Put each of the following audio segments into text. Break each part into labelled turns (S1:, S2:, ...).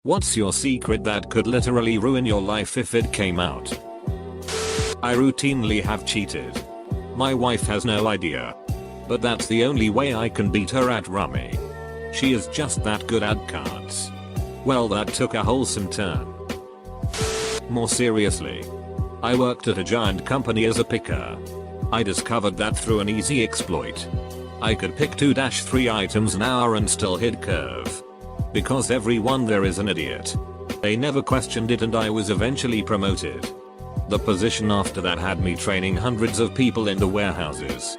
S1: What's your secret that could literally ruin your life if it came out? I routinely have cheated. My wife has no idea. But that's the only way I can beat her at rummy. She is just that good at cards. Well, that took a wholesome turn. More seriously, I worked at a giant company as a picker. I discovered that through an easy exploit. I could pick 2-3 items an hour and still hit curve. Because everyone there is an idiot. They never questioned it and I was eventually promoted. The position after that had me training hundreds of people in the warehouses.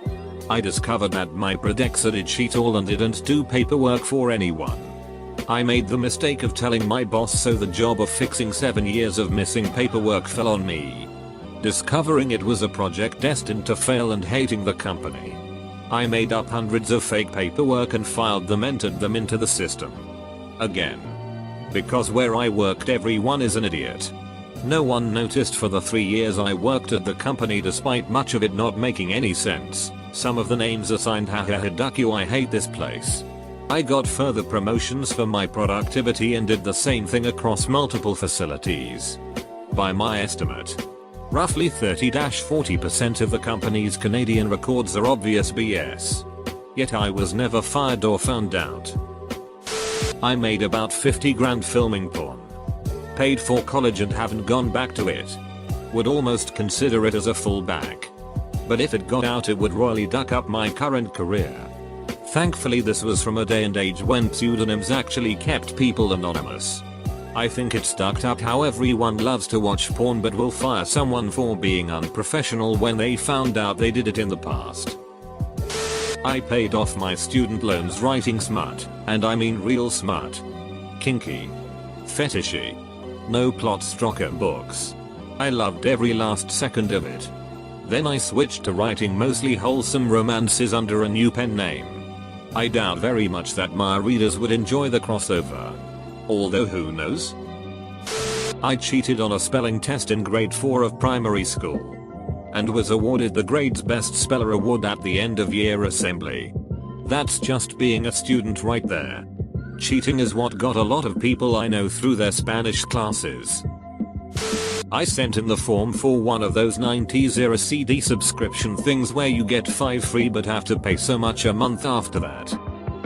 S1: I discovered that my predecessor did cheat all and didn't do paperwork for anyone. I made the mistake of telling my boss, so the job of fixing 7 years of missing paperwork fell on me. Discovering it was a project destined to fail and hating the company, I made up hundreds of fake paperwork and filed them, entered them into the system. Again. Because where I worked everyone is an idiot. No one noticed for the 3 years I worked at the company, despite much of it not making any sense. Some of the names assigned, haha duck you, I hate this place. I got further promotions for my productivity and did the same thing across multiple facilities. By my estimate, roughly 30-40% of the company's Canadian records are obvious BS. Yet I was never fired or found out. I made about 50 grand filming porn. Paid for college and haven't gone back to it. Would almost consider it as a fallback. But if it got out it would royally duck up my current career. Thankfully this was from a day and age when pseudonyms actually kept people anonymous. I think it's ducked up how everyone loves to watch porn but will fire someone for being unprofessional when they found out they did it in the past. I paid off my student loans writing smut, and I mean real smut. Kinky. Fetishy. No plot stroker books. I loved every last second of it. Then I switched to writing mostly wholesome romances under a new pen name. I doubt very much that my readers would enjoy the crossover. Although who knows? I cheated on a spelling test in grade 4 of primary school. And was awarded the grade's best speller award at the end of year assembly. That's just being a student right there. Cheating is what got a lot of people I know through their Spanish classes. I sent in the form for one of those 90s era CD subscription things where you get 5 free but have to pay so much a month after that.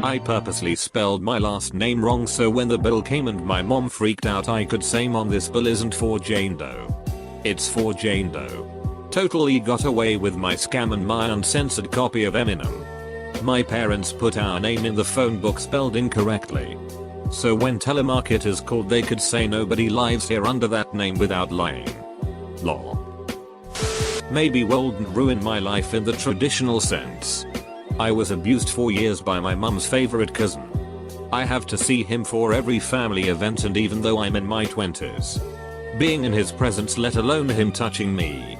S1: I purposely spelled my last name wrong so when the bill came and my mom freaked out I could say, "Mom, this bill isn't for Jane Doe. It's for Jane Doe." Totally got away with my scam and my uncensored copy of Eminem. My parents put our name in the phone book spelled incorrectly. So when telemarketers called they could say nobody lives here under that name without lying. Lol. Maybe wouldn't ruin my life in the traditional sense. I was abused for years by my mum's favorite cousin. I have to see him for every family event, and even though I'm in my 20s, being in his presence, let alone him touching me,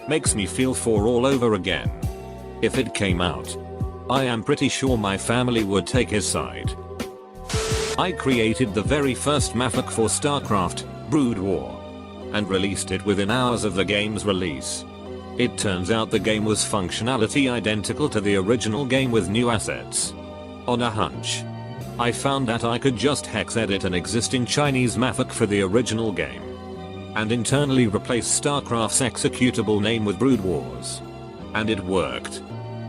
S1: makes me feel for all over again. If it came out, I am pretty sure my family would take his side. I created the very first maffic for StarCraft, Brood War, and released it within hours of the game's release. It turns out the game was functionality identical to the original game with new assets. On a hunch, I found that I could just hex edit an existing Chinese maffic for the original game and internally replace StarCraft's executable name with Brood Wars. And it worked.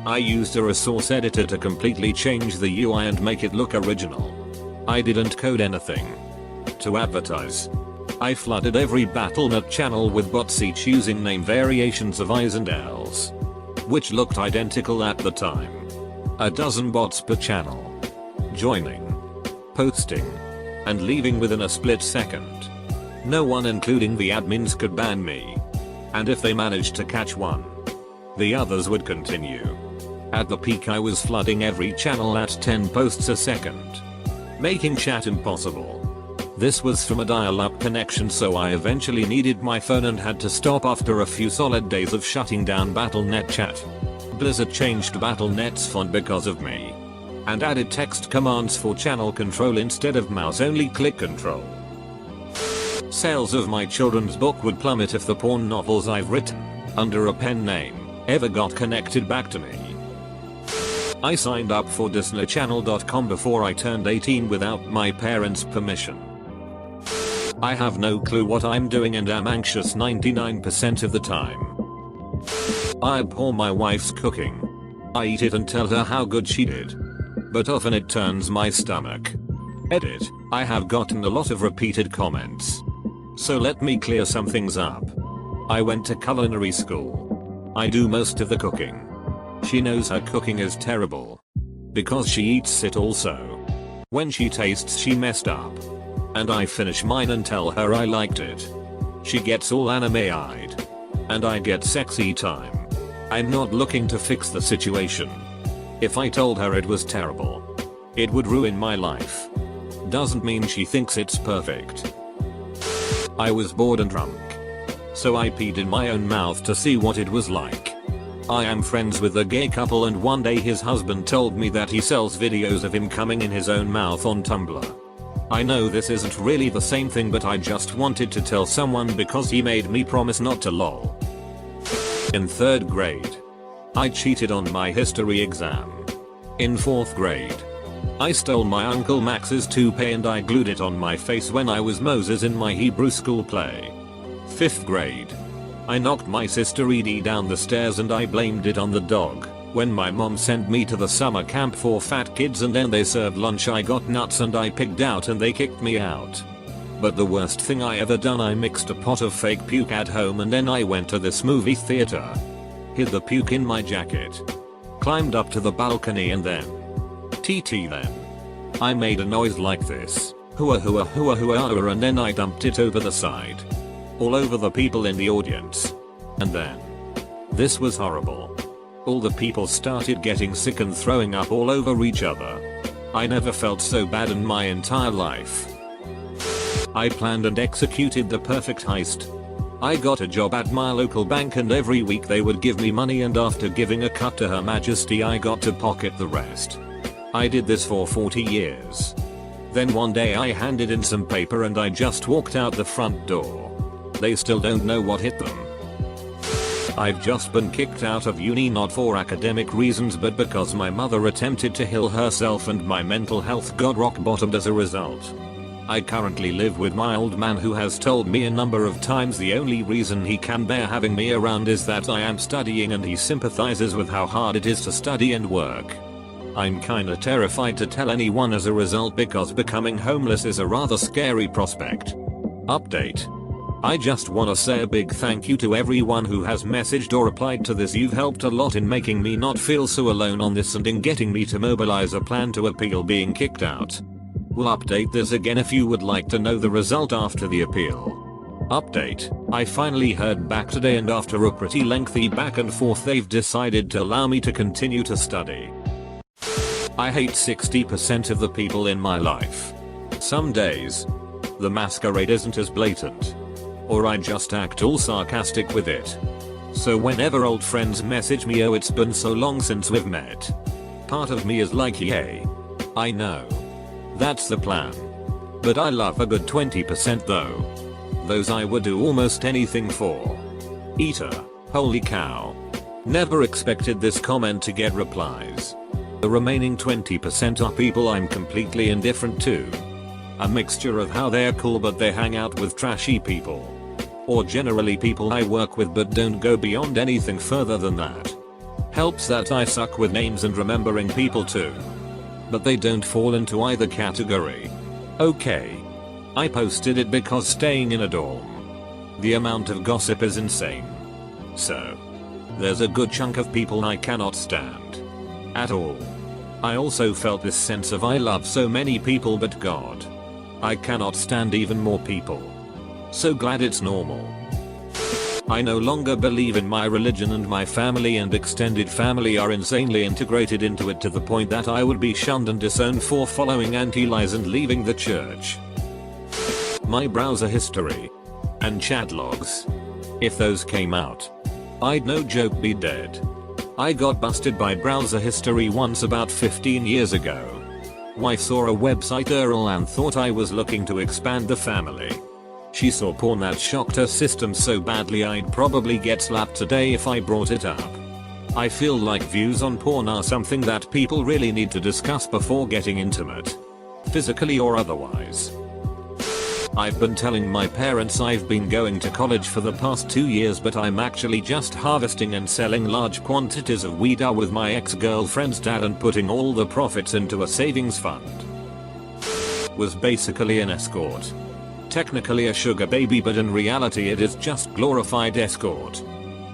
S1: I used a resource editor to completely change the UI and make it look original. I didn't code anything to advertise. I flooded every Battle.net channel with bots, each using name variations of I's and L's, which looked identical at the time. A dozen bots per channel. Joining, posting, and leaving within a split second. No one, including the admins, could ban me. And if they managed to catch one, the others would continue. At the peak I was flooding every channel at 10 posts a second, making chat impossible. This was from a dial-up connection, so I eventually needed my phone and had to stop after a few solid days of shutting down Battle.net chat. Blizzard changed Battle.net's font because of me, and added text commands for channel control instead of mouse-only click control. Sales of my children's book would plummet if the porn novels I've written under a pen name ever got connected back to me. I signed up for DisneyChannel.com before I turned 18 without my parents' permission. I have no clue what I'm doing and am anxious 99% of the time. I abhor my wife's cooking. I eat it and tell her how good she did. But often it turns my stomach. Edit. I have gotten a lot of repeated comments. So let me clear some things up. I went to culinary school. I do most of the cooking. She knows her cooking is terrible. Because she eats it also. When she tastes she messed up. And I finish mine and tell her I liked it. She gets all anime-eyed. And I get sexy time. I'm not looking to fix the situation. If I told her it was terrible, it would ruin my life. Doesn't mean she thinks it's perfect. I was bored and drunk. So I peed in my own mouth to see what it was like. I am friends with a gay couple and one day his husband told me that he sells videos of him coming in his own mouth on Tumblr. I know this isn't really the same thing but I just wanted to tell someone because he made me promise not to lol. In 3rd grade, I cheated on my history exam. In 4th grade, I stole my Uncle Max's toupee and I glued it on my face when I was Moses in my Hebrew school play. 5th grade, I knocked my sister Edie down the stairs and I blamed it on the dog. When my mom sent me to the summer camp for fat kids and then they served lunch I got nuts and I pigged out and they kicked me out. But the worst thing I ever done, I mixed a pot of fake puke at home and then I went to this movie theater. Hid the puke in my jacket. Climbed up to the balcony and then I made a noise like this. Hua hua hua hua and then I dumped it over the side. All over the people in the audience. And then. This was horrible. All the people started getting sick and throwing up all over each other. I never felt so bad in my entire life. I planned and executed the perfect heist. I got a job at my local bank and every week they would give me money and after giving a cut to Her Majesty I got to pocket the rest. I did this for 40 years. Then one day I handed in some paper and I just walked out the front door. They still don't know what hit them. I've just been kicked out of uni not for academic reasons but because my mother attempted to heal herself and my mental health got rock bottomed as a result. I currently live with my old man who has told me a number of times the only reason he can bear having me around is that I am studying and he sympathizes with how hard it is to study and work. I'm kinda terrified to tell anyone as a result because becoming homeless is a rather scary prospect. Update. I just wanna say a big thank you to everyone who has messaged or replied to this. You've helped a lot in making me not feel so alone on this and in getting me to mobilize a plan to appeal being kicked out. We'll update this again if you would like to know the result after the appeal. Update. I finally heard back today and after a pretty lengthy back and forth they've decided to allow me to continue to study. I hate 60% of the people in my life. Some days, the masquerade isn't as blatant. Or I just act all sarcastic with it. So whenever old friends message me, oh it's been so long since we've met. Part of me is like yay. I know. That's the plan. But I love a good 20% though. Those I would do almost anything for. Eater. Holy cow. Never expected this comment to get replies. The remaining 20% are people I'm completely indifferent to. A mixture of how they're cool but they hang out with trashy people. Or generally people I work with but don't go beyond anything further than that. Helps that I suck with names and remembering people too. But they don't fall into either category. Okay. I posted it because staying in a dorm. The amount of gossip is insane. So. There's a good chunk of people I cannot stand. At all. I also felt this sense of I love so many people but God. I cannot stand even more people. So glad it's normal. I no longer believe in my religion and my family and extended family are insanely integrated into it to the point that I would be shunned and disowned for following anti-lies and leaving the church. My browser history. And chat logs. If those came out, I'd no joke be dead. I got busted by browser history once about 15 years ago. Wife saw a website URL and thought I was looking to expand the family. She saw porn that shocked her system so badly I'd probably get slapped today if I brought it up. I feel like views on porn are something that people really need to discuss before getting intimate. Physically or otherwise. I've been telling my parents I've been going to college for the past 2 years, but I'm actually just harvesting and selling large quantities of weed with my ex-girlfriend's dad and putting all the profits into a savings fund. Was basically an escort. Technically a sugar baby, but in reality it is just glorified escort.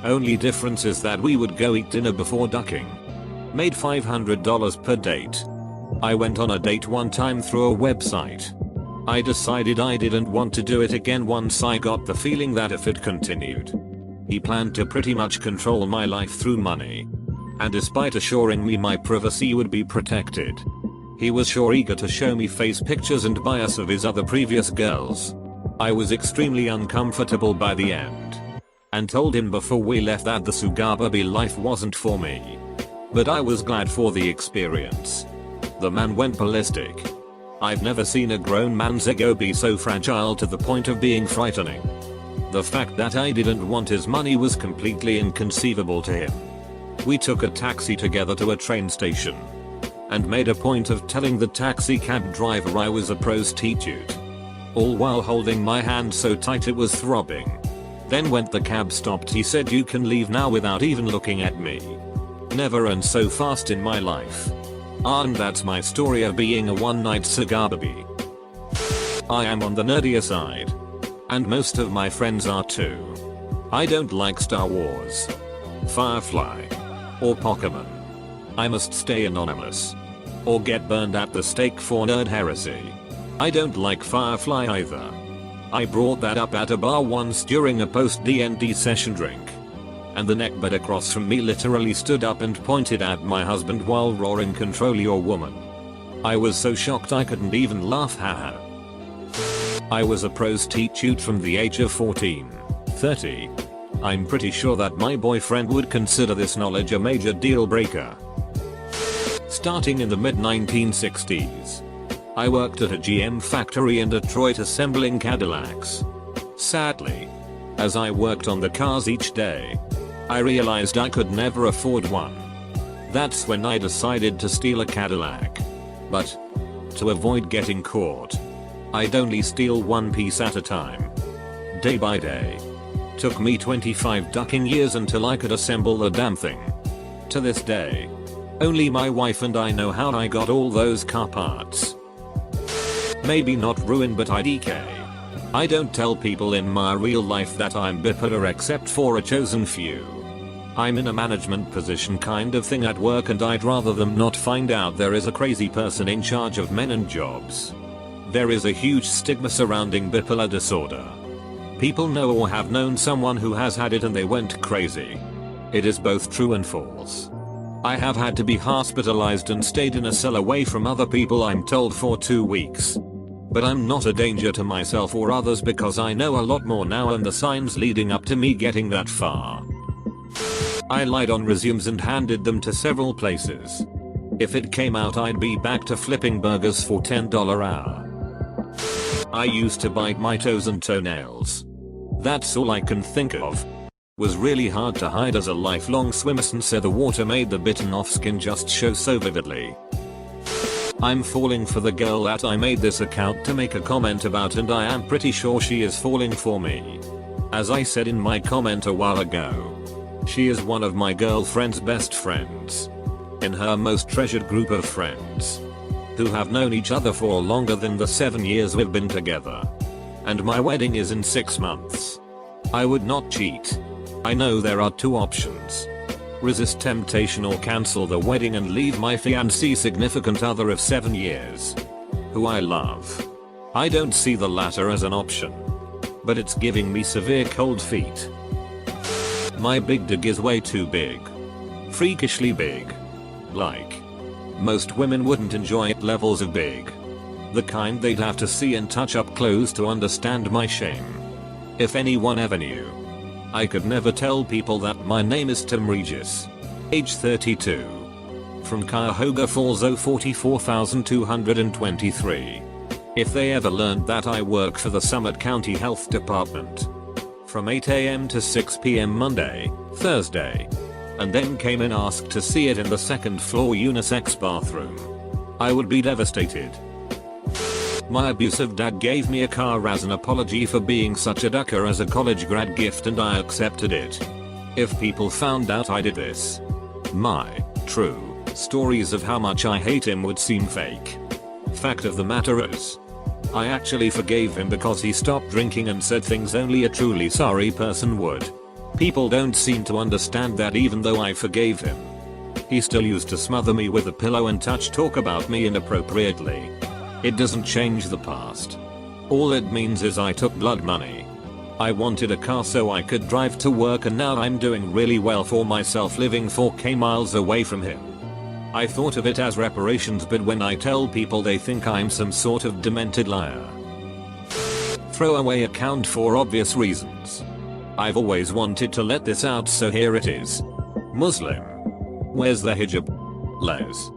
S1: Only difference is that we would go eat dinner before ducking. Made $500 per date. I went on a date one time through a website. I decided I didn't want to do it again once I got the feeling that if it continued. He planned to pretty much control my life through money. And despite assuring me my privacy would be protected, he was sure eager to show me face pictures and bias of his other previous girls. I was extremely uncomfortable by the end. And told him before we left that the sugar baby life wasn't for me. But I was glad for the experience. The man went ballistic. I've never seen a grown man's ego be so fragile to the point of being frightening. The fact that I didn't want his money was completely inconceivable to him. We took a taxi together to a train station. And made a point of telling the taxi cab driver I was a prostitute. All while holding my hand so tight it was throbbing. Then when the cab stopped he said, "You can leave now," without even looking at me. Never and so fast in my life. And that's my story of being a one-night cigar baby. I am on the nerdier side. And most of my friends are too. I don't like Star Wars, Firefly, or Pokemon. I must stay anonymous. Or get burned at the stake for nerd heresy. I don't like Firefly either. I brought that up at a bar once during a post-D&D session drink. And the neckbeard across from me literally stood up and pointed at my husband while roaring, "Control your woman." I was so shocked I couldn't even laugh, haha. I was a prostitute from the age of 14, 30. I'm pretty sure that my boyfriend would consider this knowledge a major deal breaker. Starting in the mid-1960s. I worked at a GM factory in Detroit assembling Cadillacs. Sadly, as I worked on the cars each day, I realized I could never afford one. That's when I decided to steal a Cadillac. But, to avoid getting caught, I'd only steal one piece at a time. Day by day. Took me 25 ducking years until I could assemble the damn thing. To this day, only my wife and I know how I got all those car parts. Maybe not ruin, but IDK. I don't tell people in my real life that I'm bipolar except for a chosen few. I'm in a management position kind of thing at work, and I'd rather them not find out there is a crazy person in charge of men and jobs. There is a huge stigma surrounding bipolar disorder. People know or have known someone who has had it and they went crazy. It is both true and false. I have had to be hospitalized and stayed in a cell away from other people, I'm told, for 2 weeks. But I'm not a danger to myself or others because I know a lot more now and the signs leading up to me getting that far. I lied on resumes and handed them to several places. If it came out I'd be back to flipping burgers for $10 hour. I used to bite my toes and toenails. That's all I can think of. Was really hard to hide as a lifelong swimmer since the water made the bitten off skin just show so vividly. I'm falling for the girl that I made this account to make a comment about, and I am pretty sure she is falling for me. As I said in my comment a while ago, she is one of my girlfriend's best friends. In her most treasured group of friends. Who have known each other for longer than the 7 years we've been together. And my wedding is in 6 months. I would not cheat. I know there are 2 options. Resist temptation or cancel the wedding and leave my fiancé significant other of 7 years. Who I love. I don't see the latter as an option. But it's giving me severe cold feet. My big dig is way too big. Freakishly big. Like. Most women wouldn't enjoy it levels of big. The kind they'd have to see and touch up close to understand my shame. If anyone ever knew. I could never tell people that my name is Tim Regis. Age 32. From Cuyahoga Falls, 044,223. If they ever learned that I work for the Summit County Health Department. From 8 AM to 6 PM Monday, Thursday. And then came and asked to see it in the 2nd floor unisex bathroom. I would be devastated. My abusive dad gave me a car as an apology for being such a ducker as a college grad gift, and I accepted it. If people found out I did this, my true stories of how much I hate him would seem fake. Fact of the matter is, I actually forgave him because he stopped drinking and said things only a truly sorry person would. People don't seem to understand that even though I forgave him, he still used to smother me with a pillow and talk about me inappropriately. It doesn't change the past. All it means is I took blood money. I wanted a car so I could drive to work, and now I'm doing really well for myself living 4k miles away from him. I thought of it as reparations, but when I tell people they think I'm some sort of demented liar. Throwaway account for obvious reasons. I've always wanted to let this out, so here it is. Muslim. Wears the hijab. Les.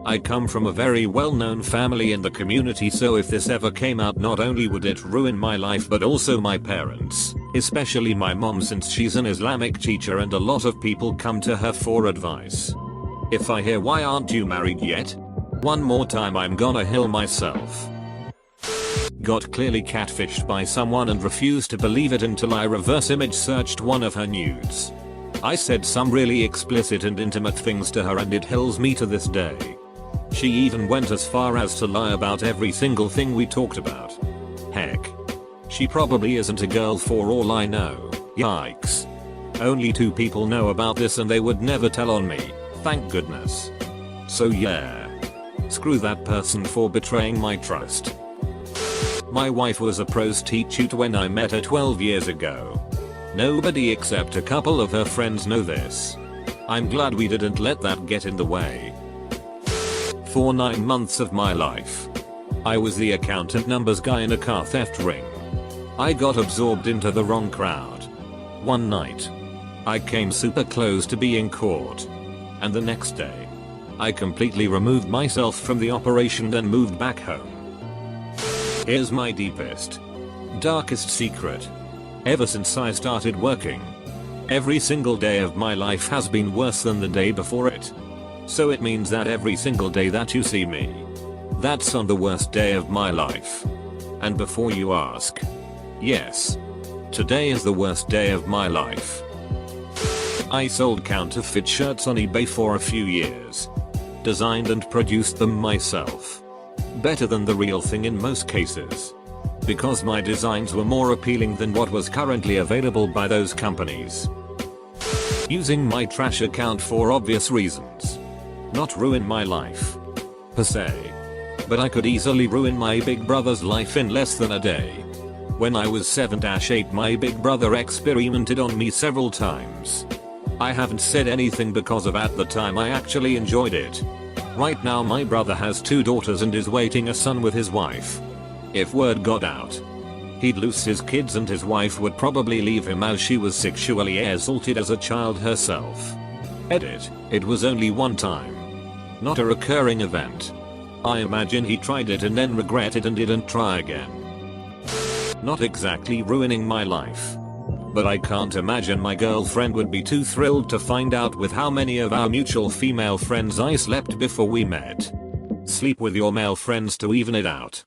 S1: I come from a very well-known family in the community, so if this ever came out, not only would it ruin my life but also my parents, especially my mom, since she's an Islamic teacher and a lot of people come to her for advice. If I hear "Why aren't you married yet?" one more time, I'm gonna kill myself. Got clearly catfished by someone and refused to believe it until I reverse image searched one of her nudes. I said some really explicit and intimate things to her, and it kills me to this day. She even went as far as to lie about every single thing we talked about. Heck. She probably isn't a girl for all I know. Yikes. Only 2 people know about this and they would never tell on me, thank goodness. So yeah. Screw that person for betraying my trust. My wife was a prostitute when I met her 12 years ago. Nobody except a couple of her friends know this. I'm glad we didn't let that get in the way. For 9 months of my life, I was the accountant numbers guy in a car theft ring. I got absorbed into the wrong crowd. One night, I came super close to being caught. And the next day, I completely removed myself from the operation and moved back home. Here's my deepest, darkest secret. Ever since I started working, every single day of my life has been worse than the day before it. So it means that every single day that you see me, that's on the worst day of my life. And before you ask, yes, today is the worst day of my life. I sold counterfeit shirts on eBay for a few years. Designed and produced them myself. Better than the real thing in most cases. Because my designs were more appealing than what was currently available by those companies. Using my trash account for obvious reasons. Not ruin my life, per se. But I could easily ruin my big brother's life in less than a day. When I was 7-8, my big brother experimented on me several times. I haven't said anything because of at the time I actually enjoyed it. Right now my brother has 2 daughters and is waiting a son with his wife. If word got out, he'd lose his kids and his wife would probably leave him as she was sexually assaulted as a child herself. Edit, it was only one time. Not a recurring event. I imagine he tried it and then regretted and didn't try again. Not exactly ruining my life. But I can't imagine my girlfriend would be too thrilled to find out with how many of our mutual female friends I slept before we met. Sleep with your male friends to even it out.